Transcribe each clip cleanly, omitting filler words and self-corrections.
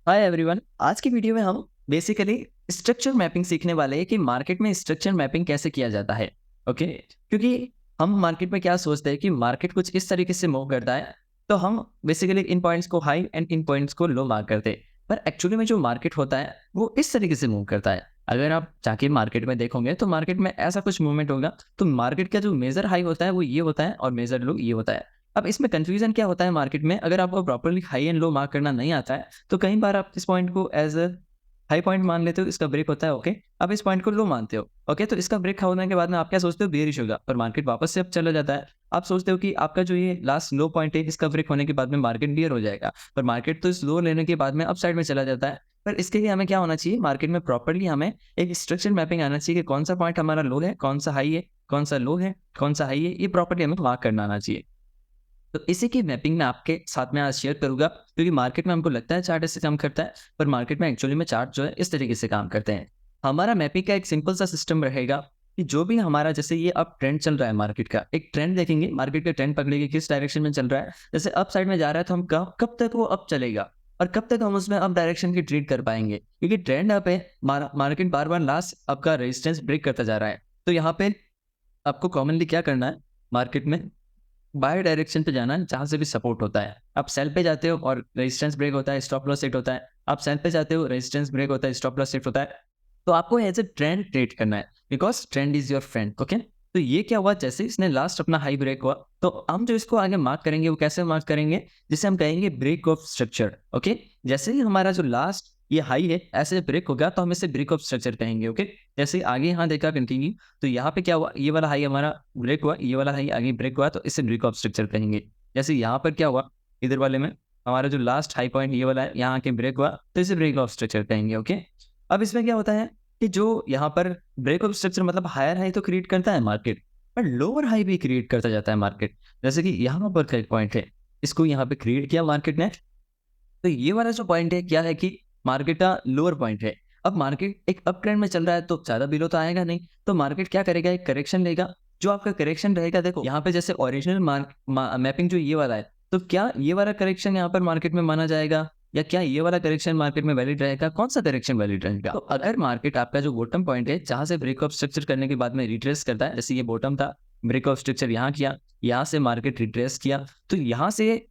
Hi everyone. आज की video में हम बेसिकली स्ट्रक्चर मैपिंग सीखने वाले हैं कि मार्केट में स्ट्रक्चर मैपिंग कैसे किया जाता है। ओके, क्योंकि हम मार्केट में क्या सोचते हैं कि मार्केट कुछ इस तरीके से मूव करता है, तो हम बेसिकली इन पॉइंट्स को हाई एंड इन पॉइंट्स को लो मार्क करते हैं। पर एक्चुअली में जो मार्केट होता है वो इस तरीके से मूव करता है। अगर आप जाके मार्केट में देखोगे तो मार्केट में ऐसा कुछ मूवमेंट होगा, तो मार्केट का जो मेजर हाई होता है वो ये होता है और मेजर लो ये होता है। अब इसमें कंफ्यूजन क्या होता है मार्केट में, अगर आपको properly high and low mark करना नहीं आता है तो कई बार आप इस पॉइंट को एज अ हाई पॉइंट मान लेते हो, इसका ब्रेक होता है। ओके, अब इस पॉइंट को लो मानते हो। ओके, तो इसका ब्रेक होने के बाद में आप क्या सोचते हो, बेयरिश होगा, पर मार्केट वापस से अब चला जाता है। आप सोचते हो कि आपका जो ये लास्ट लो पॉइंट है इसका ब्रेक होने के बाद में मार्केट बियर हो जाएगा, पर मार्केट तो इस लो लेने के बाद में अप साइड में चला जाता है। पर इसके लिए हमें क्या होना चाहिए, मार्केट में प्रॉपर्ली हमें एक स्ट्रक्चर मैपिंग आना चाहिए कि कौन सा पॉइंट हमारा लो है, कौन सा हाई है, कौन सा लो है, कौन सा हाई है, ये प्रॉपर्ली हमें मार्क करना आना चाहिए। तो इसी की मैपिंग मैं आपके साथ में आज शेयर करूंगा, क्योंकि मार्केट में हमको लगता है चार्ट ऐसे काम करता है, पर मार्केट में एक्चुअली में चार्ट जो है इस तरीके से काम करते हैं। हमारा मैपिंग का एक सिंपल सा सिस्टम रहेगा कि जो भी हमारा, जैसे ये अब ट्रेंड चल रहा है मार्केट का, एक ट्रेंड देखेंगे, मार्केट का ट्रेंड पकड़ेंगे किस डायरेक्शन में चल रहा है। जैसे अप साइड में जा रहा है तो हम कब तक वो अप चलेगा और कब तक हम उसमें अप डायरेक्शन की ट्रीट कर पाएंगे, क्योंकि ट्रेंड अप है, मार्केट बार बार लास्ट आपका रेजिस्टेंस ब्रेक करता जा रहा है। तो यहाँ पे आपको कॉमनली क्या करना है, मार्केट में बाय डायरेक्शन पे जाना है जहाँ से भी सपोर्ट होता है। आप सेल पे जाते हो और रेजिस्टेंस ब्रेक होता है, स्टॉप लॉस सेट होता है। आप सेल पे जाते हो, रेजिस्टेंस ब्रेक होता है, स्टॉप लॉस सेट होता है। तो आपको एज ए ट्रेंड ट्रेड करना है, because trend is your friend. Okay, तो ये क्या हुआ, जैसे इसने लास्ट अपना हाई ब्रेक हुआ तो हम जो इसको आगे मार्क करेंगे वो कैसे मार्क करेंगे, जिसे हम कहेंगे ब्रेक ऑफ स्ट्रक्चर। ओके, जैसे ही हमारा जो लास्ट ये हाई है ऐसे ब्रेक होगा तो हम इसे ब्रेक ऑफ स्ट्रक्चर कहेंगे। ओके, जैसे आगे यहाँ देखा कंटिन्यू, तो यहाँ पे क्या हुआ, ये वाला हाई हमारा ब्रेक हुआ, ये वाला हाई आगे ब्रेक हुआ, तो इसे ब्रेक ऑफ स्ट्रक्चर कहेंगे। जैसे यहाँ पर क्या हुआ, इधर वाले में हमारा जो लास्ट हाई पॉइंट ये वाला है, यहाँ आके ब्रेक हुआ, तो इसे ब्रेक ऑफ स्ट्रक्चर कहेंगे। ओके, अब इसमें क्या होता है कि जो यहाँ पर ब्रेक ऑफ स्ट्रक्चर मतलब हायर हाई तो क्रिएट करता है मार्केट, पर लोअर हाई भी क्रिएट करता जाता है मार्केट। जैसे कि यहाँ पर का एक पॉइंट है, इसको यहाँ पे क्रिएट किया मार्केट ने, तो ये वाला जो पॉइंट है क्या है कि मार्केट का लोअर पॉइंट है। अब मार्केट एक अप ट्रेंड में चल रहा है तो ज्यादा बिलो तो आएगा नहीं, तो मार्केट क्या करेगा, एक करेक्शन लेगा। जो आपका करेक्शन रहेगा, देखो यहाँ पे जैसे ओरिजिनल मैपिंग जो ये वाला है, तो क्या ये वाला करेक्शन यहाँ पर मार्केट में माना जाएगा, या क्या ये वाला करेक्शन मार्केट में वैलिड रहेगा, कौन सा करेक्शन वैलिड रहेगा। तो अगर मार्केट आपका जो बॉटम पॉइंट है जहां से ब्रेक ऑफ स्ट्रक्चर करने के बाद में रिट्रेस करता है, जैसे ये बॉटम था, ब्रेक ऑफ स्ट्रक्चर यहाँ किया, यहाँ से मार्केट रिट्रेस किया, तो यहाँ से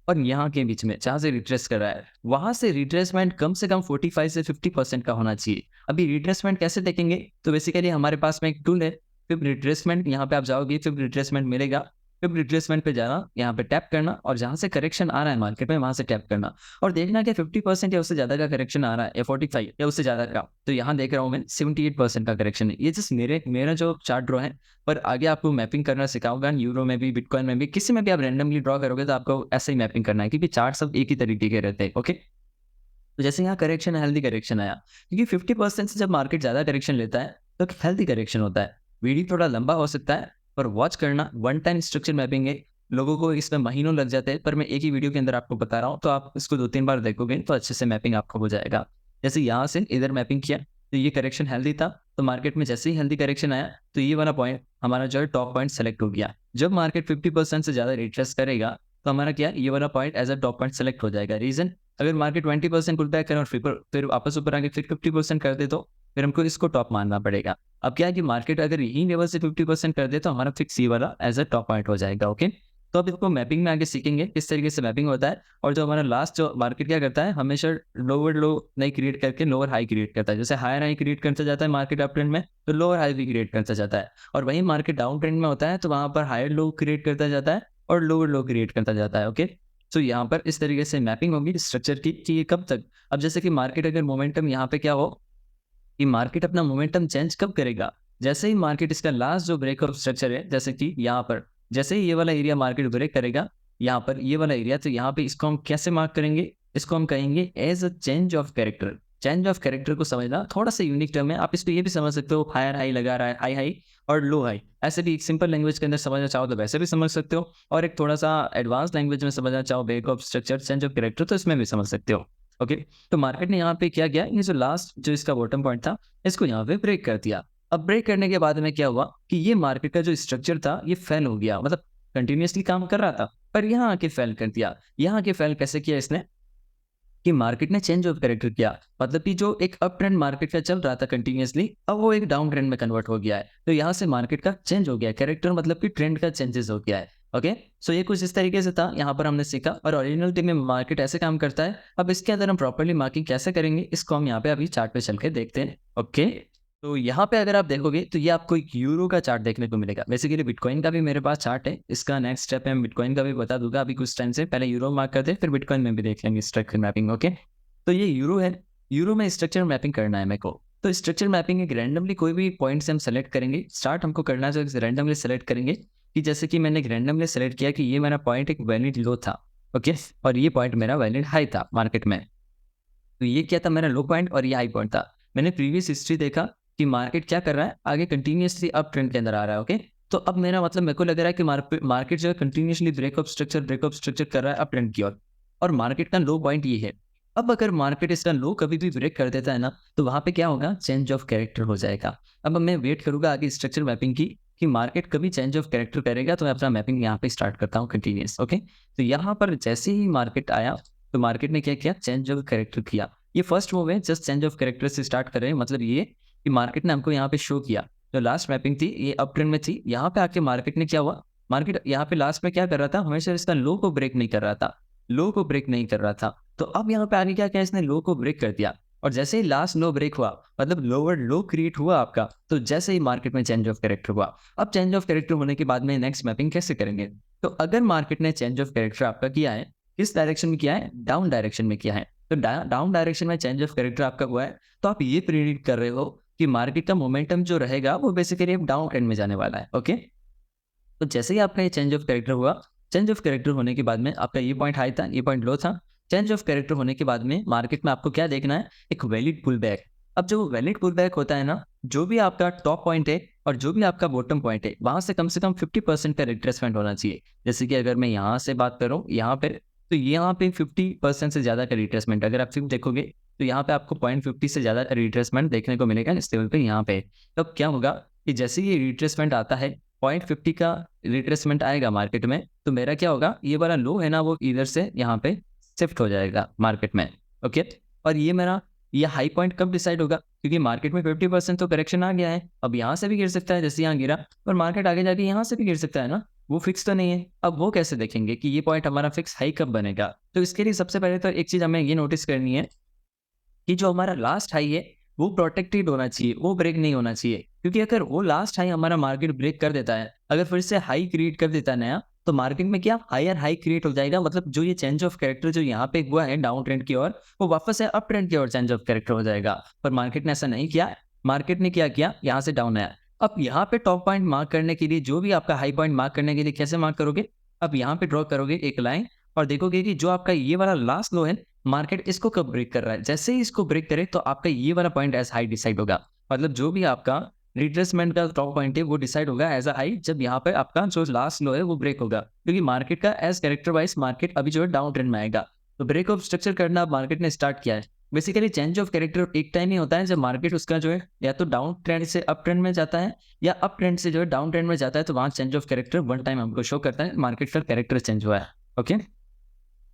और यहाँ के बीच में जहाँ से रिट्रेस कर रहा है वहां से रिट्रेसमेंट कम से कम 45 से 50% का होना चाहिए। अभी रिट्रेसमेंट कैसे देखेंगे, तो बेसिकली हमारे पास में एक टूल है फिर रिट्रेसमेंट, यहाँ पे आप जाओगे फिर रिट्रेसमेंट मिलेगा, फिर रिट्रेसमेंट पे जाना, यहाँ पे टैप करना और जहाँ से करेक्शन आ रहा है मार्केट में वहां से टैप करना और देखना कि 50% या उससे ज्यादा का करेक्शन आ रहा है या 45 या उससे ज्यादा का। तो यहाँ देख रहा हूँ मैं 78% का करेक्शन है। ये जस्ट मेरा जो चार्ट ड्रॉ है, पर आगे आपको मैपिंग करना सिखाऊंगा, यूरो में भी, बिटकॉइन में भी, किसी में भी आप रैंडमली ड्रॉ करोगे तो आपको ऐसे ही मैपिंग करना है, क्योंकि चार्ट सब एक ही तरीके के रहते हैं। ओके, तो जैसे यहाँ करेक्शन हेल्दी करेक्शन आया, क्योंकि 50% से जब मार्केट ज्यादा करेक्शन लेता है तो हेल्दी करेक्शन होता है। वीडियो थोड़ा लंबा हो सकता है, पर वॉच करना, वन टाइम स्ट्रक्चर मैपिंग है, लोगों को इसमें महीनों लग जाते हैं, पर मैं एक ही वीडियो के अंदर आपको बता रहा हूँ, तो आप इसको 2-3 बार देखोगे तो अच्छे से मैपिंग आपको हो जाएगा। जैसे यहाँ से इधर मैपिंग किया तो ये करेक्शन हेल्दी था, तो मार्केट में जैसे ही हेल्दी करेक्शन आया तो ये वाला पॉइंट हमारा जो है टॉप पॉइंट सेलेक्ट हो गया। जब मार्केट 50% से ज्यादा रिट्रेस करेगा तो हमारा क्या, ये वाला point as a top point select हो जाएगा। रीजन, अगर मार्केट 20% पुल बैक करे और फिर वापस ऊपर आके फिर 50% कर दे तो फिर हमको इसको टॉप मानना पड़ेगा। अब क्या है कि मार्केट अगर यही लेवल से 50% कर दे तो हमारा फिक्स ये वाला एज अ टॉप पॉइंट हो जाएगा। ओके, तो अब इसको मैपिंग में आगे सीखेंगे किस तरीके से मैपिंग होता है। और जो हमारा लास्ट जो मार्केट क्या करता है, हमेशा लोअर लो नहीं क्रिएट करके लोअर हाई क्रिएट करता है। जैसे हायर हाई क्रिएट करता जाता है मार्केट अप ट्रेंड में, तो लोअर हाई भी क्रिएट करता जाता है। और वही मार्केट डाउन ट्रेंड में होता है तो वहां पर हायर लो क्रिएट करता जाता है और लोअर लो क्रिएट करता जाता है। ओके, तो यहाँ पर इस तरीके से मैपिंग होगी स्ट्रक्चर की कि ये कब तक। अब जैसे कि मार्केट अगर मोमेंटम यहाँ पे क्या हो कि मार्केट अपना मोमेंटम चेंज कब करेगा, जैसे ही मार्केट इसका लास्ट जो ब्रेक ऑफ स्ट्रक्चर है, जैसे कि यहाँ पर जैसे ही ये वाला एरिया मार्केट ब्रेक करेगा, यहाँ पर ये वाला एरिया, तो यहाँ पे इसको हम कैसे मार्क करेंगे, इसको हम कहेंगे as a change of character. Change of character को समझना थोड़ा सा यूनिक टर्म है, आप इसको ये भी समझ सकते हो हायर हाई लगा रहा है, हाई हाई और लो हाई, ऐसे भी एक सिंपल लैंग्वेज के अंदर समझना चाहो तो वैसे भी समझ सकते हो, और एक थोड़ा सा एडवांस लैंग्वेज में समझना चाहो break of structure, change of character, तो इसमें भी समझ सकते हो। ओके, तो मार्केट ने यहाँ पे क्या किया, ये जो लास्ट जो इसका बॉटम पॉइंट था इसको यहाँ पे ब्रेक कर दिया। अब ब्रेक करने के बाद में क्या हुआ कि ये मार्केट का जो स्ट्रक्चर था ये फेल हो गया, मतलब कंटिन्यूअसली काम कर रहा था पर यहाँ आके फेल कर दिया। यहाँ आके फेल कैसे किया इसने, कि मार्केट ने चेंज ऑफ कैरेक्टर किया, मतलब कि जो एक अप ट्रेंड मार्केट का चल रहा था कंटिन्यूअसली, अब वो एक डाउन ट्रेंड में कन्वर्ट हो गया है। तो यहाँ से मार्केट का चेंज हो गया है, कैरेक्टर मतलब कि ट्रेंड का चेंजेस हो गया है। ओके, सो ये कुछ इस तरीके से था, यहाँ पर हमने सीखा और ओरिजिनलिटी में मार्केट ऐसे काम करता है। अब इसके अंदर हम प्रॉपर्ली मार्किंग कैसे करेंगे, इसको हम यहाँ पे अभी चार्ट पे चल के देखते हैं। ओके, तो यहाँ पे अगर आप देखोगे तो ये आपको एक यूरो का चार्ट देखने को मिलेगा। बेसिकली बिटकॉइन का भी मेरे पास चार्ट है, इसका नेक्स्ट स्टेप है, बिटकॉइन का भी बता दूंगा अभी कुछ टाइम से। पहले यूरो मार्क करते हैं, फिर बिटकॉइन में भी देख लेंगे स्ट्रक्चर मैपिंग। ओके, तो ये यूरो है, यूरो में स्ट्रक्चर मैपिंग करना है मेरे को। तो स्ट्रक्चर मैपिंग एक रैंडमली कोई भी पॉइंट से हम सेलेक्ट करेंगे, स्टार्ट हमको करना है तो रैंडमली सेलेक्ट करेंगे कि जैसे कि मैंने एक रैंडमली सेलेक्ट किया कि ये मेरा पॉइंट एक वैलिड लो था। ओके, और ये पॉइंट मेरा वैलिड हाई था मार्केट में। तो ये क्या था, मेरा लो पॉइंट और ये हाई पॉइंट था। मैंने प्रीवियस हिस्ट्री देखा कि मार्केट क्या कर रहा है, आगे कंटिन्यूअसली अप ट्रेंड के अंदर आ रहा है। ओके, तो अब मेरा मतलब मेरे को लग रहा है कि मार्केट जो है कंटिन्यूअसली ब्रेकअप स्ट्रक्चर कर रहा है अप ट्रेंड की ओर, और मार्केट का लो पॉइंट ये है। अब अगर मार्केट इसका लो कभी भी ब्रेक कर देता है ना, तो वहां पे क्या होगा, चेंज ऑफ कैरेक्टर हो जाएगा। अब मैं वेट करूंगा आगे स्ट्रक्चर मैपिंग की कि मार्केट कभी चेंज ऑफ कैरेक्टर करेगा, तो मैं अपना मैपिंग यहाँ पे स्टार्ट करता हूँ कंटिन्यूस। ओके, तो यहाँ पर जैसे ही मार्केट आया तो मार्केट ने क्या किया, चेंज ऑफ कैरेक्टर किया। ये फर्स्ट मूव है, जस्ट चेंज ऑफ कैरेक्टर से स्टार्ट कर रहे हैं, मतलब ये कि मार्केट ने हमको यहाँ पे शो किया। जो लास्ट मैपिंग थी ये अप ट्रेंड में थी, यहाँ पे आके मार्केट ने क्या हुआ, मार्केट यहाँ पे लास्ट में क्या कर रहा था, हमेशा इसका लो को ब्रेक नहीं कर रहा था, लो को ब्रेक नहीं कर रहा था। तो अब यहाँ पे आगे क्या किया, इसने लो को ब्रेक कर दिया, और जैसे ही लास्ट लो ब्रेक हुआ, मतलब लोअर लो क्रिएट हुआ आपका, तो जैसे ही मार्केट में चेंज ऑफ कैरेक्टर हुआ। अब चेंज ऑफ कैरेक्टर होने के बाद में नेक्स्ट मैपिंग कैसे करेंगे, तो अगर मार्केट ने चेंज ऑफ कैरेक्टर आपका किया है, किस डायरेक्शन में किया है, डाउन डायरेक्शन में किया है, तो डाउन डायरेक्शन में चेंज ऑफ कैरेक्टर आपका हुआ है, तो आप ये प्रेडिक्ट कर रहे हो कि मार्केट का मोमेंटम जो रहेगा वो बेसिकली अब डाउन ट्रेंड में जाने वाला है। ओके, तो जैसे ही आपका ये चेंज ऑफ कैरेक्टर हुआ, चेंज ऑफ कैरेक्टर होने के बाद में आपका ये पॉइंट हाई था, ये पॉइंट लो था। चेंज ऑफ कैरेक्टर होने के बाद में मार्केट में आपको क्या देखना है, एक वैलिड पुल बैक। अब जो वैलिड पुल बैक होता है ना, जो भी आपका टॉप पॉइंट है और जो भी आपका बॉटम पॉइंट है, वहां से कम 50% का रिट्रेसमेंट होना चाहिए। जैसे कि अगर मैं यहाँ से बात करूँ यहाँ पे, तो यहाँ पे 50% से ज्यादा का रिट्रेसमेंट, अगर आप सिर्फ देखोगे तो यहाँ पे आपको 0.50 से ज्यादा रिट्रेसमेंट देखने को मिलेगा इस लेवल पे यहाँ पे। तब क्या होगा कि जैसे ये रिट्रेसमेंट आता है, 0.50 का रिट्रेसमेंट आएगा मार्केट में, तो मेरा क्या होगा, ये वाला लो है ना, वो इधर से यहाँ पे शिफ्ट हो जाएगा मार्केट में। ओके, और ये मेरा ये हाई पॉइंट कब डिसाइड होगा, क्योंकि मार्केट में 50% तो करेक्शन आ गया है, अब यहाँ से भी गिर सकता है जैसे यहाँ गिरा, और मार्केट आगे जाके यहाँ से भी गिर सकता है ना, वो फिक्स तो नहीं है। अब वो कैसे देखेंगे कि ये पॉइंट हमारा फिक्स हाई कब बनेगा, तो इसके लिए सबसे पहले तो एक चीज हमें ये नोटिस करनी है कि जो हमारा लास्ट हाई है वो प्रोटेक्टेड होना चाहिए, वो ब्रेक नहीं होना चाहिए। क्योंकि अगर वो लास्ट हाई हमारा मार्केट ब्रेक कर देता है, अगर फिर से हाई क्रिएट कर देता है नया, तो मार्केट में क्या हायर हाई क्रिएट हो जाएगा, मतलब जो ये चेंज ऑफ कैरेक्टर जो यहाँ पे हुआ है डाउन ट्रेंड की ओर, वो वापस से अप ट्रेंड की ओर चेंज ऑफ कैरेक्टर हो जाएगा। पर मार्केट ने ऐसा नहीं किया, मार्केट ने क्या किया, यहाँ से डाउन आया। अब यहाँ पे टॉप पॉइंट मार्क करने के लिए, जो भी आपका हाई पॉइंट मार्क करने के लिए कैसे मार्क करोगे, अब यहाँ पे ड्रॉ करोगे एक लाइन, और देखोगे कि जो आपका ये वाला लास्ट लो है, मार्केट इसको कब ब्रेक कर रहा है, जैसे ही इसको ब्रेक करे तो आपका ये वाला पॉइंट एज हाई डिसाइड होगा। मतलब जो भी आपका रिट्रेसमेंट का टॉप पॉइंट है वो डिसाइड होगा एज अ हाई, जब यहाँ पे आपका जो लास्ट लो है वो ब्रेक होगा। क्योंकि मार्केट का एज कैरेक्टर वाइज मार्केट अभी जो है डाउन ट्रेंड में आएगा, तो ब्रेक ऑफ स्ट्रक्चर करना मार्केट ने स्टार्ट किया है। बेसिकली चेंज ऑफ कैरेक्टर एक टाइम ही होता है जब मार्केट उसका जो है या तो डाउन ट्रेंड से अप ट्रेंड में जाता है, या अप ट्रेंड से जो है डाउन ट्रेंड में जाता है, तो वहां change of character one time हमको शो करता है, मार्केट का कैरेक्टर चेंज हुआ है। ओके,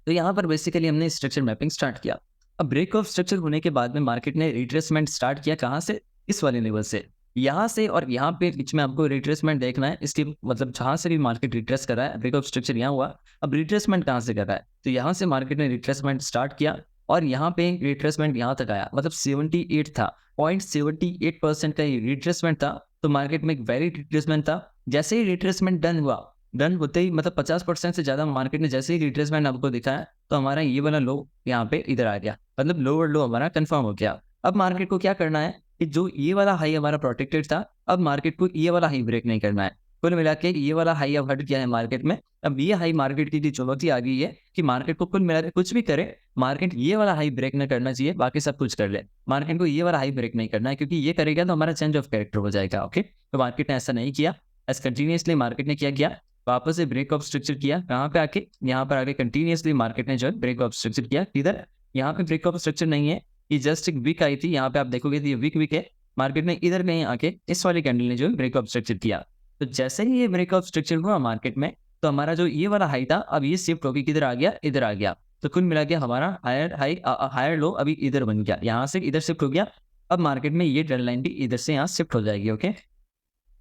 तो यहाँ पर बेसिकली हमने स्ट्रक्चर मैपिंग स्टार्ट किया। अब ब्रेक ऑफ स्ट्रक्चर होने के बाद में मार्केट ने रिट्रेसमेंट स्टार्ट किया, कहाँ से, इस वाले लेवल से, यहाँ से, और यहाँ पे बीच में आपको रिट्रेसमेंट देखना है। इसके मतलब जहाँ से भी मार्केट रिट्रेस कर रहा है, ब्रेक ऑफ स्ट्रक्चर यहाँ हुआ, अब रिट्रेसमेंट कहाँ से कर रहा है, तो यहाँ से मार्केट ने रिट्रेसमेंट स्टार्ट किया, और यहाँ पे रिट्रेसमेंट यहाँ तक आया, मतलब 78 था, 0.78% का ये रिट्रेसमेंट था। तो मार्केट में एक वैलिड रिट्रेसमेंट था। जैसे ही रिट्रेसमेंट डन हुआ, डन होते ही मतलब 50% से ज्यादा मार्केट ने जैसे ही रिट्रेसमेंट आपको दिखाया, तो हमारा ये वाला लो यहाँ पे इधर आ गया, मतलब लोअर लो हमारा कंफर्म हो गया। अब मार्केट को क्या करना है कि जो ये वाला हाई हमारा प्रोटेक्टेड था, अब मार्केट को ये वाला हाई ब्रेक नहीं करना है। कुल मिला के ये वाला हाई अब हट गया है मार्केट में। अब ये हाई मार्केट की चुनौती आ गई है कि मार्केट को कुल मिला के कुछ भी करे, मार्केट ये वाला हाई ब्रेक नहीं करना चाहिए, बाकी सब कुछ कर ले, मार्केट को ये वाला हाई ब्रेक नहीं करना है, क्योंकि ये करेगा तो हमारा चेंज ऑफ कैरेक्टर हो जाएगा। ओके, तो मार्केट ने ऐसा नहीं किया, एज कंटिन्यूसली मार्केट ने क्या किया, वापस से ब्रेक ऑफ स्ट्रक्चर किया, कहाँ पे आके, यहाँ पर आके कंटिन्यूसली मार्केट ने जो है ब्रेक ऑफ स्ट्रक्चर किया। इधर यहाँ पे ब्रेक ऑफ स्ट्रक्चर नहीं है, ये जस्ट एक वीक आई थी, यहाँ पे आप देखोगे तो ये वीक है। मार्केट ने इधर कहीं आके इस वाली कैंडल ने जो है ब्रेक ऑफ स्ट्रक्चर किया। तो जैसे ही ये ब्रेक ऑफ स्ट्रक्चर हुआ मार्केट में, तो हमारा जो ये वाला हाई था अब ये शिफ्ट होकर किधर आ गया, इधर आ गया। तो कुल मिला के हमारा हायर लो अभी इधर बन गया, यहाँ से इधर शिफ्ट हो गया। अब मार्केट में ये ट्रेंड लाइन भी इधर से यहाँ शिफ्ट हो जाएगी। ओके,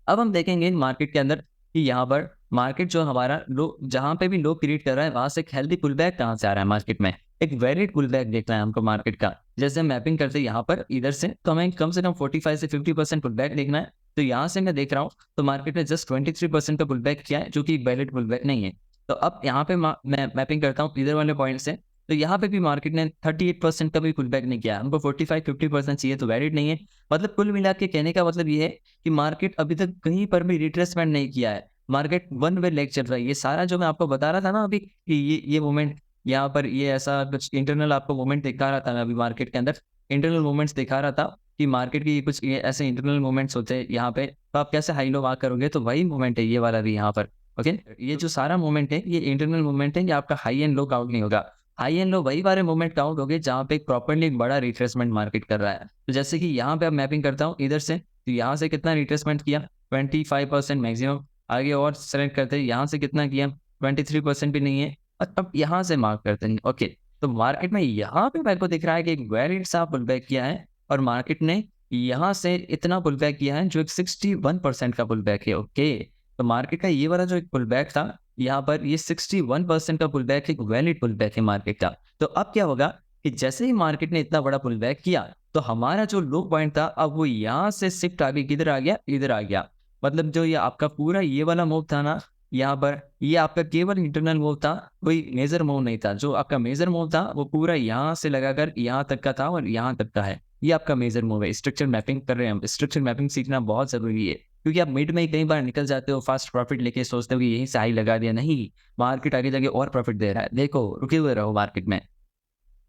अब हम देखेंगे मार्केट के अंदर कि यहाँ पर मार्केट जो हमारा लो, जहाँ पे भी लो क्रिएट कर रहा है वहां से एक हेल्दी पुल बैक कहाँ से आ रहा है मार्केट में, एक वैलिड पुल बैक देखना है हमको मार्केट का। जैसे हम मैपिंग करते हैं यहाँ पर इधर से हमें कम 45 से 50% पुल बैक देखना है। तो यहाँ से मैं देख रहा हूँ तो मार्केट ने जस्ट 23% का पुल बैक किया है, जो कि वैलिड पुल बैक नहीं है। तो अब यहाँ पे मैं मैपिंग करता हूँ इधर वाले पॉइंट से, तो यहाँ पे भी मार्केट ने 38% का भी पुल बैक नहीं किया, हमको 45-50% चाहिए, तो वैलिड नहीं है। मतलब कुल मिला के कहने का मतलब ये है कि मार्केट अभी तक कहीं पर भी रिट्रेसमेंट नहीं किया है, मार्केट वन वे लेग चल रहा है। ये सारा जो मैं आपको बता रहा था ना अभी कि ये मोमेंट यहाँ पर ये ऐसा कुछ इंटरनल आपको मोमेंट दिखा रहा था ना, अभी मार्केट के अंदर इंटरनल मोमेंट्स दिखा रहा था कि मार्केट की कुछ ये ऐसे इंटरनल मोमेंट्स होते हैं यहाँ पे, तो आप कैसे हाई लो मार्क करोगे, तो वही मोमेंट है ये वाला भी यहाँ पर। ओके, ये जो सारा मोमेंट है ये इंटरनल मोमेंट है, ये आपका हाई एंड लो काउंट नहीं होगा। हाई एंड लो वही वाले मोमेंट काउंट हो गए जहाँ पे प्रॉपर्ली एक बड़ा रिट्रेसमेंट मार्केट कर रहा है। तो जैसे कि यहाँ पे अब मैपिंग करता हूँ इधर से, तो यहाँ से कितना रिट्रेसमेंट किया, 25% मैक्सिमम। आगे और सेलेक्ट करते हैं, यहाँ से कितना किया, 23% भी नहीं है। और अब यहाँ से मार्क करते हैं। ओके, तो मार्केट में यहाँ पे मेरे को दिख रहा है कि एक वैलिड सा पुल बैक किया है, और मार्केट ने यहाँ से इतना पुल बैक किया है जो एक 61% का पुल बैक है। ओके, तो मार्केट का ये वाला जो एक पुल बैक था यहाँ पर, ये 61% का पुल बैक एक वैलिड पुल बैक है मार्केट का। तो अब क्या होगा कि जैसे ही मार्केट ने इतना बड़ा पुल बैक किया तो हमारा जो लो पॉइंट था अब वो यहाँ से शिफ्ट आगे किधर आ गया, इधर आ गया। मतलब जो ये आपका पूरा ये वाला मूव था ना यहाँ पर, ये आपका केवल इंटरनल मूव था, कोई मेजर मूव नहीं था। जो आपका मेजर मूव था वो पूरा यहाँ से लगाकर यहाँ तक का था और यहाँ तक का है, ये आपका मेजर मूव है। स्ट्रक्चर मैपिंग कर रहे हैं हम, स्ट्रक्चर मैपिंग सीखना बहुत जरूरी है, क्योंकि आप मिड में ही कई बार निकल जाते हो फास्ट प्रॉफिट लेके, सोचते हो कि यहीं से हाई लगा दिया, नहीं, मार्केट आगे जाके और प्रॉफिट दे रहा है, देखो रुके हुए रहो मार्केट में।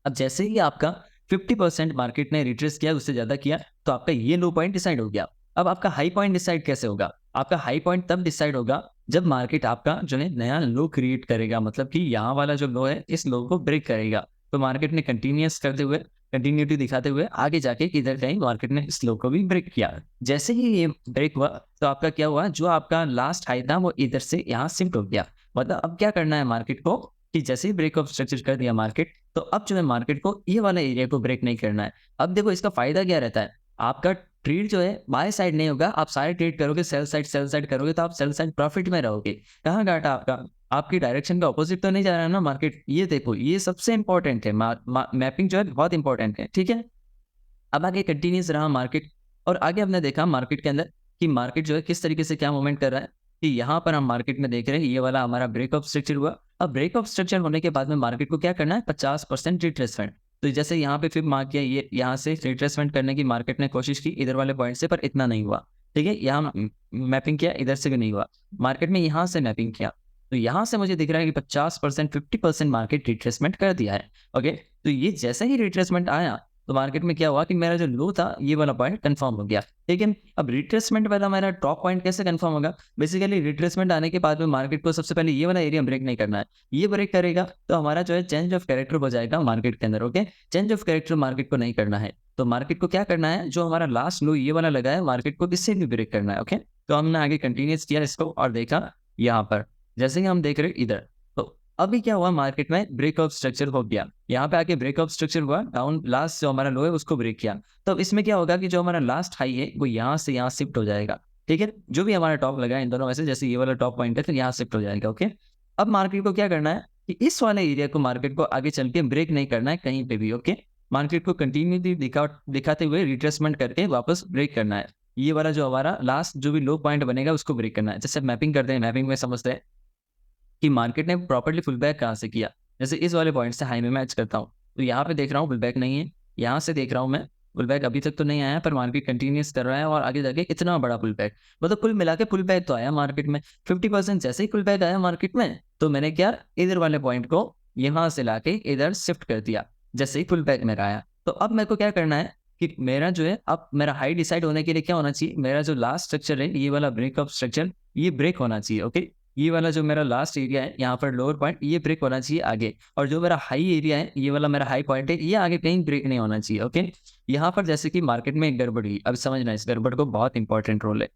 अब जैसे ही आपका 50% मार्केट ने रिट्रेस किया, उससे ज्यादा किया, तो आपका ये लो पॉइंट डिसाइड हो गया। अब आपका हाई पॉइंट डिसाइड कैसे होगा, आपका हाई पॉइंट तब डिसाइड होगा जब मार्केट आपका जो है नया लो क्रिएट करेगा, मतलब कि यहाँ वाला जो लो है इस लो को ब्रेक करेगा। तो मार्केट ने कंटिन्यूस करते हुए, कंटिन्यूटी दिखाते हुए आगे जाके इधर कहीं मार्केट ने इस लो को भी ब्रेक किया। जैसे ही ये ब्रेक हुआ तो आपका क्या हुआ, जो आपका लास्ट हाई था वो इधर से यहाँ शिफ्ट हो गया। मतलब अब क्या करना है मार्केट को कि जैसे ही ब्रेक ऑफ स्ट्रक्चर कर दिया मार्केट, तो अब जो है मार्केट को ये वाला एरिया को ब्रेक नहीं करना है। अब देखो इसका फायदा क्या रहता है, आपका ट्रेड जो है बाय साइड नहीं होगा, आप सारे ट्रेड करोगे सेल साइड करोगे, तो आप सेल साइड प्रॉफिट में रहोगे। कहाँ घाटा आपका, आपकी डायरेक्शन का ऑपोजिट तो नहीं जा रहा है ना मार्केट। ये देखो ये सबसे इंपॉर्टेंट है, मैपिंग जो है बहुत इंपॉर्टेंट है। ठीक है, अब आगे कंटिन्यूस रहा मार्केट, और आगे हमने देखा मार्केट के अंदर कि मार्केट जो है किस तरीके से क्या मूवमेंट कर रहा है, कि यहाँ पर हम मार्केट में देख रहे हैं ये वाला हमारा ब्रेक ऑफ स्ट्रक्चर हुआ। अब ब्रेक ऑफ स्ट्रक्चर होने के बाद में मार्केट को क्या करना है, 50% रिट्रेसमेंट। तो जैसे यहाँ पे फिर मार्क किया, ये यहाँ से रिट्रेसमेंट करने की मार्केट ने कोशिश की इधर वाले पॉइंट से, पर इतना नहीं हुआ। ठीक है, यहाँ मैपिंग किया, इधर से भी नहीं हुआ, मार्केट में यहाँ से मैपिंग किया, तो यहाँ से मुझे दिख रहा है कि 50% 50% मार्केट रिट्रेसमेंट कर दिया है। ओके, तो ये जैसे ही रिट्रेसमेंट आया तो मार्केट में क्या हुआ कि मेरा जो लो था ये वाला पॉइंट कंफर्म हो गया। ठीक है, अब रिट्रेसमेंट वाला मेरा टॉप पॉइंट कैसे कंफर्म होगा, बेसिकली रिट्रेसमेंट आने के बाद में मार्केट को सबसे पहले ये वाला एरिया ब्रेक नहीं करना है। ये ब्रेक करेगा तो हमारा जो है चेंज ऑफ कैरेक्टर हो जाएगा मार्केट के अंदर। Okay, change of character market को नहीं करना है, तो मार्केट को क्या करना है, जो हमारा लास्ट लो ये वाला लगा है मार्केट को इससे भी ब्रेक करना है। ओके, तो हमने आगे कंटिन्यूस किया इसको और देखा यहाँ पर, जैसे कि हम देख रहे हैं इधर, तो अभी क्या हुआ मार्केट में ब्रेक ऑफ स्ट्रक्चर हो गया, यहाँ पे आके ब्रेक ऑफ स्ट्रक्चर हुआ, डाउन लास्ट जो हमारा लो है उसको ब्रेक किया। तो इसमें क्या होगा कि जो हमारा लास्ट हाई है वो यहाँ से यहाँ शिफ्ट हो जाएगा। ठीक है, जो भी हमारा टॉप लगा है इन दोनों में से, जैसे ये वाला टॉप पॉइंट है तो यहाँ शिफ्ट हो जाएगा। ओके, अब मार्केट को क्या करना है कि इस वाले एरिया को मार्केट को आगे चल के ब्रेक नहीं करना है कहीं पे भी। ओके, मार्केट को कंटिन्यूटी दिखाते हुए रिट्रेसमेंट करके वापस ब्रेक करना है। ये वाला जो हमारा लास्ट जो भी लो पॉइंट बनेगा उसको ब्रेक करना है। जैसे मैपिंग करते हैं, मैपिंग में समझते हैं कि मार्केट ने प्रॉपर्ली फुल बैक कहाँ से किया। जैसे इस वाले पॉइंट से हाई में मैच करता हूँ, तो यहाँ पे देख रहा हूँ फुल बैक नहीं है, यहाँ से देख रहा हूँ मैं फुल बैक अभी तक तो नहीं आया, पर मार्केट कंटिन्यूस कर रहा है और आगे जाके इतना बड़ा फुल बैक, मतलब कुल मिला के फुल बैक तो आया मार्केट में 50%। जैसे ही फुल बैक आया मार्केट में तो मैंने क्या, इधर वाले पॉइंट को यहाँ से ला के इधर शिफ्ट कर दिया जैसे ही फुल बैक मेरा आया। तो अब मेरे को क्या करना है कि मेरा जो है, अब मेरा हाई डिसाइड होने के लिए क्या होना चाहिए, मेरा जो लास्ट स्ट्रक्चर है ये वाला ब्रेक ऑफ स्ट्रक्चर, ये ब्रेक होना चाहिए। ओके, ये वाला जो मेरा लास्ट एरिया है यहाँ पर लोअर पॉइंट, ये ब्रेक होना चाहिए आगे, और जो मेरा हाई एरिया है ये वाला मेरा हाई पॉइंट है, ये आगे कहीं ब्रेक नहीं होना चाहिए। ओके, यहाँ पर जैसे कि मार्केट में एक गड़बड़ हुई, अब समझना इस गड़बड़ को, बहुत इंपॉर्टेंट रोल है।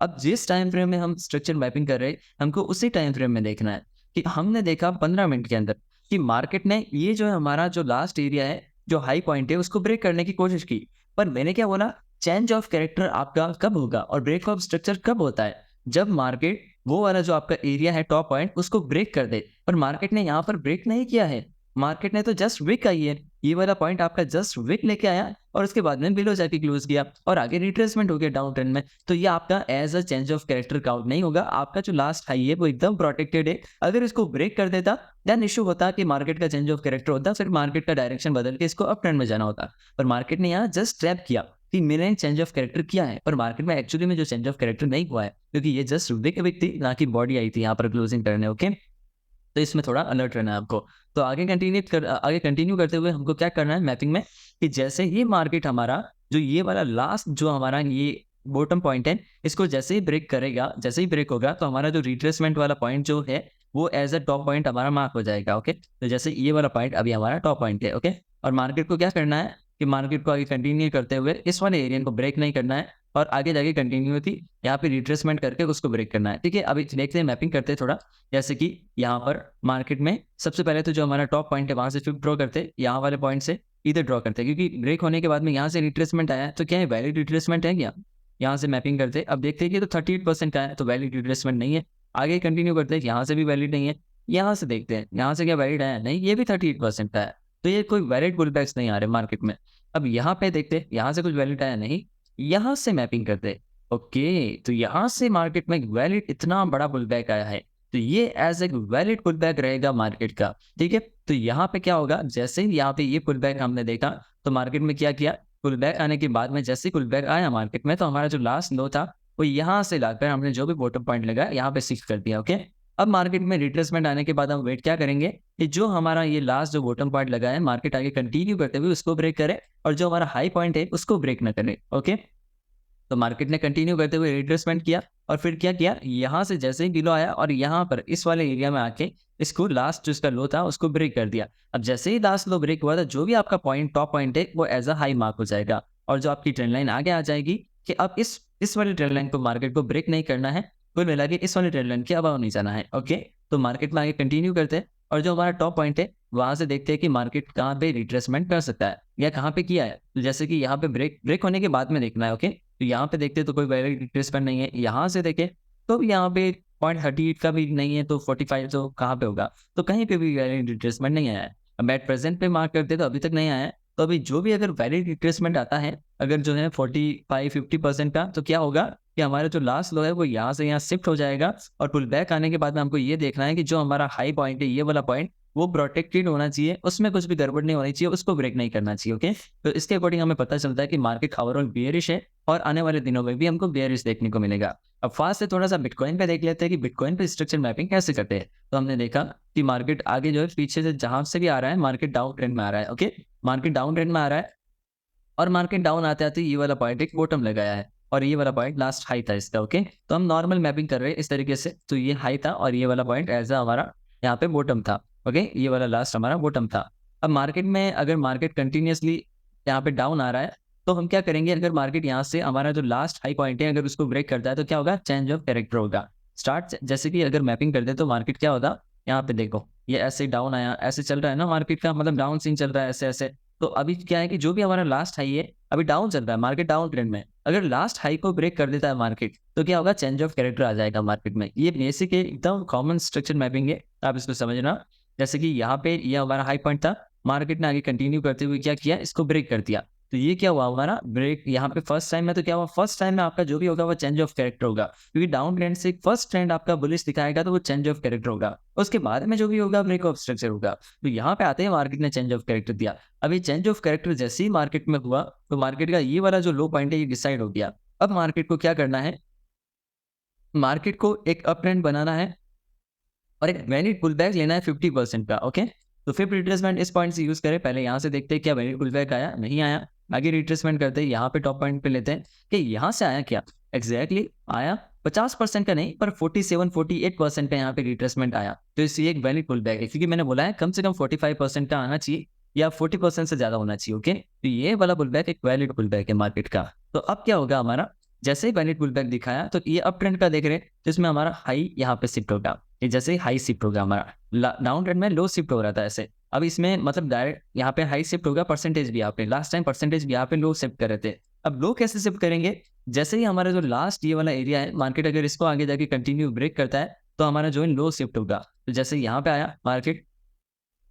अब जिस टाइम फ्रेम में हम स्ट्रक्चर मैपिंग कर रहे हैं हमको उसी टाइम फ्रेम में देखना है कि हमने देखा 15 मिनट के अंदर कि मार्केट ने ये जो है हमारा जो लास्ट एरिया है, जो हाई पॉइंट है, उसको ब्रेक करने की कोशिश की। पर मैंने क्या बोला, चेंज ऑफ कैरेक्टर आपका कब होगा और ब्रेक ऑफ स्ट्रक्चर कब होता है? जब मार्केट वो वाला जो आपका एरिया है टॉप पॉइंट उसको ब्रेक कर दे। पर मार्केट ने यहाँ पर ब्रेक नहीं किया है, मार्केट ने तो जस्ट विक आई है। ये वाला पॉइंट आपका जस्ट विक लेके आया और उसके बाद में बिलो जाके क्लोज किया और आगे रिट्रेसमेंट हो गया डाउन ट्रेंड में। तो ये आपका as a change of character count नहीं होगा। आपका जो लास्ट हाई है वो एकदम प्रोटेक्टेड है। अगर इसको ब्रेक कर देता देन इशू होता कि मार्केट का चेंज ऑफ कैरेक्टर होता, फिर मार्केट का डायरेक्शन बदल के इसको अप ट्रेंड में जाना होता। पर मार्केट ने यहाँ जस्ट ट्रैप किया कि मैंने चेंज ऑफ कैरेक्टर किया है, पर मार्केट में एक्चुअली में जो चेंज ऑफ कैरेक्टर नहीं हुआ है, क्योंकि ये जस्ट विक थी, ना कि बॉडी आई थी यहाँ पर क्लोजिंग करने। ओके, तो इसमें थोड़ा अलर्ट रहना है आपको। तो आगे कंटिन्यू करते हुए हमको क्या करना है मैपिंग में, कि जैसे ही मार्केट हमारा जो ये वाला लास्ट जो हमारा ये बॉटम पॉइंट है, इसको जैसे ही ब्रेक करेगा, जैसे ही ब्रेक होगा, तो हमारा जो रिट्रेसमेंट वाला पॉइंट जो है वो एज अ टॉप पॉइंट हमारा मार्क हो जाएगा। ओके, तो जैसे ये वाला पॉइंट अभी हमारा टॉप पॉइंट है। ओके, और मार्केट को क्या करना है कि मार्केट को आगे कंटिन्यू करते हुए इस वाले एरिया को ब्रेक नहीं करना है और आगे जाके कंटिन्यू थी यहाँ पे रिट्रेसमेंट करके उसको ब्रेक करना है। ठीक है, अभी देखते हैं मैपिंग करते हैं थोड़ा। जैसे कि यहाँ पर मार्केट में सबसे पहले तो जो हमारा टॉप पॉइंट है वहां से फिर ड्रॉ करते हैं, यहाँ वाले पॉइंट से इधर ड्रॉ करते हैं, क्योंकि ब्रेक होने के बाद में यहाँ से रिट्रेसमेंट आया तो क्या है, वैलिड रिट्रेसमेंट है क्या? यहाँ से मैपिंग करते हैं, अब देखते हैं कि तो 38% का है तो वैलिड रिट्रेसमेंट नहीं है। आगे कंटिन्यू करते हैं, यहाँ से भी वैलिड नहीं है। यहाँ से देखते हैं, यहाँ से क्या वैलिड आया? नहीं, ये भी 38% का है। तो ये कोई वैलिड पुल बैक्स नहीं आ रहे मार्केट में। अब यहाँ पे देखते हैं, यहाँ से कुछ वैलिड आया नहीं, यहाँ से मैपिंग करते हैं। ओके, तो यहाँ से मार्केट में वैलिड इतना बड़ा पुल बैक आया है, तो ये as a valid pull back रहेगा मार्केट का। ठीक है, तो यहाँ पे क्या होगा, जैसे ही यहाँ पे ये पुल बैक हमने देखा तो मार्केट में क्या किया, पुल बैक आने के बाद में जैसे ही पुल बैक आया मार्केट में, तो हमारा जो लास्ट लो था वो यहाँ से लाकर हमने जो भी बॉटम पॉइंट लगाया यहाँ पे शिफ्ट कर दिया। ओके, अब मार्केट में रिट्रेसमेंट आने के बाद हम वेट क्या करेंगे कि जो हमारा ये लास्ट जो बॉटम पॉइंट लगा है मार्केट आगे कंटिन्यू करते हुए उसको ब्रेक करे और जो हमारा हाई पॉइंट है उसको ब्रेक ना करे। ओके, तो मार्केट ने कंटिन्यू करते हुए रिट्रेसमेंट किया और फिर क्या किया, यहाँ से जैसे ही बिलो आया और यहाँ पर इस वाले एरिया में आके इसको लास्ट जो इसका लो था उसको ब्रेक कर दिया। अब जैसे ही लास्ट लो ब्रेक हुआ था, जो भी आपका पॉइंट टॉप पॉइंट है वो एज अ हाई मार्क हो जाएगा और जो आपकी ट्रेंड लाइन आगे आ जाएगी कि अब इस वाली ट्रेंड लाइन को मार्केट को ब्रेक नहीं करना है, कुल मिला के इस वाली ट्रेंड लाइन के अबाव नहीं जाना है। ओके, तो मार्केट में आगे कंटिन्यू करते हैं और जो हमारा टॉप पॉइंट है वहां से देखते हैं कि मार्केट कहाँ पे रिट्रेसमेंट कर सकता है या कहाँ पे किया है। तो जैसे कि यहाँ पे ब्रेक होने के बाद में देखना है। ओके, तो यहाँ पे देखते तो कोई वैलिड रिट्रेसमेंट नहीं है। यहाँ से देखें तो यहाँ पे 0.38 का भी नहीं है, तो 45 तो कहाँ पे होगा, तो कहीं पे भी वैलिड रिट्रेसमेंट नहीं आया है। अब एट प्रेजेंट पे मार्क करते तो अभी तक नहीं आया है। तो अभी जो भी अगर वैलिड रिट्रेसमेंट आता है, अगर जो है 45-50% का, तो क्या होगा कि हमारा जो लास्ट लो है वो यहाँ से यहाँ शिफ्ट हो जाएगा और पुल बैक आने के बाद में हमको ये देखना है कि जो हमारा हाई पॉइंट है ये वाला पॉइंट वो प्रोटेक्टेड होना चाहिए, उसमें कुछ भी गड़बड़ नहीं होनी चाहिए, उसको ब्रेक नहीं करना चाहिए। ओके, तो इसके अकॉर्डिंग हमें पता चलता है कि मार्केट ओवरऑल बेयरिश है और आने वाले दिनों में भी हमको बेयरिश देखने को मिलेगा। अब फास्ट से थोड़ा सा बिटकॉइन पे देख लेते हैं कि बिटकॉइन पे स्ट्रक्चर मैपिंग कैसे करते हैं। तो हमने देखा कि मार्केट आगे जो है पीछे से जहां से भी आ रहा है मार्केट डाउन ट्रेंड में आ रहा है। ओके, मार्केट डाउन ट्रेंड में आ रहा है और मार्केट डाउन आते आते ये वाला पॉइंट एक बॉटम लगाया है और ये वाला पॉइंट लास्ट हाई था इसका। ओके, तो हम नॉर्मल मैपिंग कर रहे हैं इस तरीके से, तो ये हाई था और ये वाला पॉइंट एज हमारा यहाँ पे बॉटम था। ओके, ये वाला लास्ट हमारा बॉटम था। अब मार्केट में अगर मार्केट कंटिन्यूसली यहाँ पे डाउन आ रहा है तो हम क्या करेंगे, अगर मार्केट यहाँ से हमारा जो लास्ट हाई पॉइंट है अगर उसको ब्रेक करता है तो क्या होगा, चेंज ऑफ कैरेक्टर होगा स्टार्ट। जैसे कि अगर मैपिंग करते हैं तो मार्केट क्या होता, यहाँ पे देखो ये ऐसे डाउन आया, ऐसे चल रहा है ना मार्केट का, मतलब डाउन सीन चल रहा है ऐसे ऐसे। तो अभी क्या है कि जो भी हमारा लास्ट हाई है अभी डाउन चल रहा है, मार्केट डाउन ट्रेंड में, अगर लास्ट हाई को ब्रेक कर देता है मार्केट तो क्या होगा, चेंज ऑफ कैरेक्टर आ जाएगा मार्केट में। ये बेसिक है, एकदम कॉमन स्ट्रक्चर मैपिंग है, आप इसको समझना। जैसे कि यहाँ पे ये हमारा हाई पॉइंट था, मार्केट ने आगे कंटिन्यू करते हुए क्या किया, इसको ब्रेक कर दिया। तो ये क्या हुआ हमारा ब्रेक यहाँ पे फर्स्ट टाइम में, तो क्या हुआ फर्स्ट टाइम में आपका जो भी होगा वो चेंज ऑफ कैरेक्टर होगा, क्योंकि डाउन ट्रेंड से फर्स्ट ट्रेंड आपका बुलिश दिखाएगा तो वो चेंज ऑफ कैरेक्टर होगा, उसके बाद में जो भी होगा ब्रेक ऑफ स्ट्रक्चर होगा। तो यहाँ पे आते हैं मार्केट ने चेंज ऑफ कैरेक्टर दिया। अभी चेंज ऑफ कैरेक्टर जैसे ही मार्केट में हुआ तो मार्केट का ये वाला जो लो पॉइंट है ये डिसाइड हो गया। अब मार्केट को क्या करना है, मार्केट को एक अप ट्रेंड बनाना है और एक वैलिड पुल बैक लेना है 50% का। ओके, तो फिर रिट्रेसमेंट इस पॉइंट से यूज करें, पहले यहाँ से देखते हैं क्या वैलिड पुल बैक आया, नहीं आया, आगे रिट्रेसमेंट करते हैं, यहाँ पे टॉप पॉइंट पे लेते हैं कि यहाँ से आया क्या, एग्जैक्टली आया 50% का नहीं पर 47-48% का यहाँ पे रिट्रेसमेंट आया। तो इसलिए एक वैलिड पुल बैक है, क्योंकि मैंने बोला है कम से कम 45% का आना चाहिए या 40% से ज्यादा होना चाहिए। ओके, तो ये वाला पुल बैक एक वैलिड पुल बैक है मार्केट का। तो अब क्या होगा हमारा, जैसे ही वैलिड पुल बैक दिखाया तो ये अप ट्रेंड का देख रहे हैं, जिसमें हमारा हाई यहाँ पे शिफ्ट होगा। ये जैसे हाई शिफ्ट होगा हमारा, डाउन ट्रेंड में लो शिफ्ट हो रहा था ऐसे। अब इसमें मतलब डायरेक्ट यहाँ पे हाई शिफ्ट होगा, परसेंटेज भी यहाँ पे लास्ट टाइम परसेंटेज भी यहाँ पे लो शिफ्ट कर रहे थे। अब लो कैसे शिफ्ट करेंगे, जैसे ही हमारा जो लास्ट ये वाला एरिया है मार्केट अगर इसको आगे जाके कंटिन्यू ब्रेक करता है तो हमारा जो है लो शिफ्ट होगा। तो जैसे यहाँ पे आया मार्केट,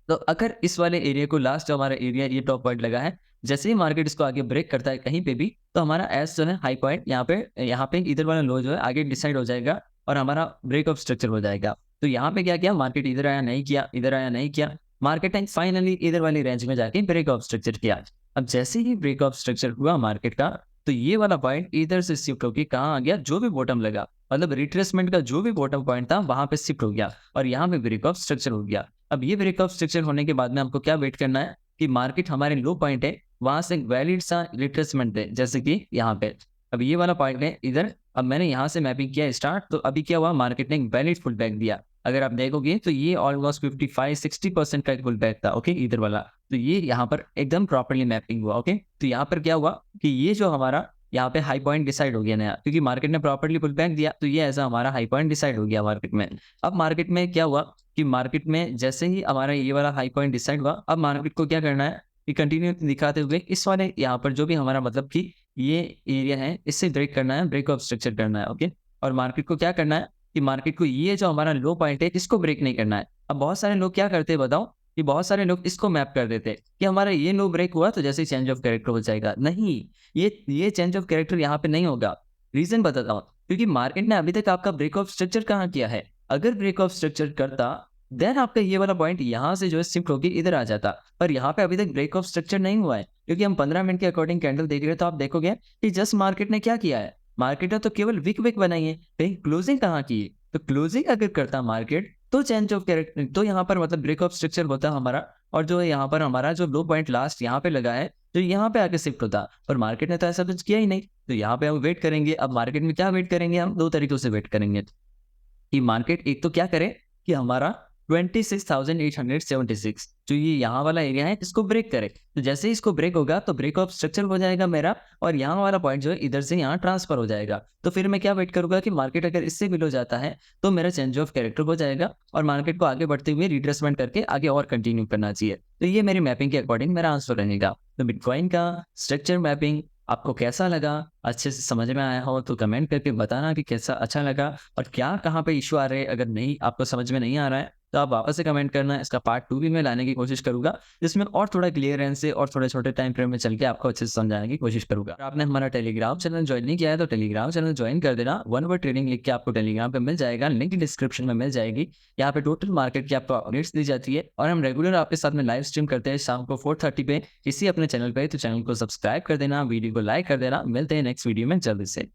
तो अगर इस वाले एरिया को लास्ट जो हमारा एरिया ये टॉप पॉइंट लगा है, जैसे ही मार्केट इसको आगे ब्रेक करता है कहीं पे भी, तो हमारा एस जो है हाई पॉइंट यहाँ पे इधर वाला लो जो है आगे डिसाइड हो जाएगा और हमारा ब्रेक ऑफ स्ट्रक्चर हो जाएगा। तो यहाँ पे क्या किया मार्केट, इधर आया नहीं किया, इधर आया नहीं किया, मार्केट ने फाइनली इधर वाली रेंज में जाके ब्रेक ऑफ स्ट्रक्चर किया। अब जैसे ही ब्रेक ऑफ स्ट्रक्चर हुआ मार्केट का, तो ये वाला पॉइंट इधर से शिफ्ट होकर कहाँ आ गया, जो भी बॉटम लगा मतलब रिट्रेसमेंट का जो भी बॉटम पॉइंट था वहां पे शिफ्ट हो गया और यहाँ पे ब्रेक ऑफ स्ट्रक्चर हो गया। अब ये ब्रेक ऑफ स्ट्रक्चर होने के बाद में हमको क्या वेट करना है कि मार्केट हमारे लो पॉइंट है वहां से वैलिड सा रिट्रेसमेंट दे, जैसे कि यहाँ पे अब ये वाला पॉइंट है इधर। अब मैंने यहाँ से मैपिंग किया स्टार्ट, तो अभी क्या हुआ मार्केट ने एक वैलिड फुल बैक दिया। अगर आप देखोगे तो ये ऑलमोस्ट 55-60% का एक फुल बैक था, ओके इधर वाला। तो ये यहाँ पर एकदम प्रॉपरली मैपिंग हुआ, ओके। तो यहाँ पर क्या हुआ कि ये जो हमारा यहाँ पे हाई पॉइंट डिसाइड हो गया नया, क्योंकि मार्केट ने प्रॉपरली पुल बैक दिया, तो ये ऐसा हमारा हाई पॉइंट डिसाइड हो गया मार्केट में। अब मार्केट में क्या हुआ कि मार्केट में जैसे ही हमारा ये वाला हाई पॉइंट डिसाइड हुआ, अब मार्केट को क्या करना है कि कंटिन्यू दिखाते हुए इस वाले यहाँ पर जो भी हमारा मतलब कि ये एरिया है इससे ब्रेक करना है, ब्रेक ऑफ स्ट्रक्चर करना है, ओके। और मार्केट को क्या करना है कि मार्केट को ये जो हमारा लो पॉइंट है इसको ब्रेक नहीं करना है। अब बहुत सारे लोग क्या करते हैं बताओ, कि बहुत सारे लोग इसको मैप कर देते हैं कि हमारा ये लो ब्रेक हुआ तो जैसे चेंज ऑफ कैरेक्टर हो जाएगा। नहीं, ये चेंज ऑफ कैरेक्टर यहाँ पे नहीं होगा। रीजन बताता हूँ, क्योंकि मार्केट ने अभी तक आपका ब्रेक ऑफ स्ट्रक्चर कहाँ किया है। अगर ब्रेक ऑफ स्ट्रक्चर करता देन आपका ये वाला पॉइंट यहाँ से जो है शिफ्ट होकर इधर आ जाता, पर यहाँ पे अभी तक ब्रेक ऑफ स्ट्रक्चर नहीं हुआ है, क्योंकि हम 15 मिनट के अकॉर्डिंग कैंडल देख रहे हैं। तो आप देखोगे कि जस्ट मार्केट ने क्या किया है, मार्केट ने तो केवल विक विक बनाई है, कहीं क्लोजिंग कहाँ की है। तो क्लोजिंग अगर करता मार्केट तो चेंज ऑफ कैरेक्टर, तो यहाँ पर मतलब ब्रेक ऑफ स्ट्रक्चर होता हमारा, और जो है यहाँ पर हमारा जो लो पॉइंट लास्ट यहाँ पे लगा है तो यहाँ पे आके शिफ्ट होता। पर मार्केट ने तो ऐसा कुछ किया ही नहीं, तो यहाँ पे हम वेट करेंगे। अब मार्केट में क्या वेट करेंगे, हम दो तरीकों से वेट करेंगे कि मार्केट एक तो क्या करे कि हमारा 26,876 जो ये यहाँ वाला एरिया है इसको ब्रेक करे। तो जैसे ही इसको ब्रेक होगा तो ब्रेक ऑफ स्ट्रक्चर हो जाएगा मेरा, और यहाँ वाला पॉइंट जो है इधर से यहाँ ट्रांसफर हो जाएगा। तो फिर मैं क्या वेट करूंगा कि मार्केट अगर इससे बिलो जाता है तो मेरा चेंज ऑफ कैरेक्टर हो जाएगा और मार्केट को आगे बढ़ते हुए रिट्रेसमेंट करके आगे और कंटिन्यू करना चाहिए। तो ये मेरी मैपिंग के अकॉर्डिंग मेरा आंसर रहेगा। तो बिटकॉइन का स्ट्रक्चर मैपिंग आपको कैसा लगा, अच्छे से समझ में आया हो तो कमेंट करके बताना कि कैसा अच्छा लगा, और क्या कहाँ पे इशू आ रहे हैं। अगर नहीं आपको समझ में नहीं आ रहा है तो आप वापस से कमेंट करना, इसका पार्ट 2 भी मैं लाने की कोशिश करूंगा, जिसमें और थोड़ा क्लियरेंस से और थोड़े छोटे टाइम फ्रेम में चल के आपको अच्छे से समझाने की कोशिश करूंगा। अगर आपने हमारा टेलीग्राम चैनल ज्वाइन नहीं किया है तो टेलीग्राम चैनल ज्वाइन कर देना। वन वर्ड ट्रेडिंग लिख के आपको टेलीग्राम पे मिल जाएगा, लिंक डिस्क्रिप्शन में मिल जाएगी। यहाँ पे टोटल मार्केट की आपको अपडेट्स दी जाती है, और हम रेगुलर आपके साथ में लाइव स्ट्रीम करते हैं शाम को 4:30 पे इसी अपने चैनल पे। तो चैनल को सब्सक्राइब कर देना, वीडियो को लाइक कर देना। मिलते हैं नेक्स्ट वीडियो में जल्दी से।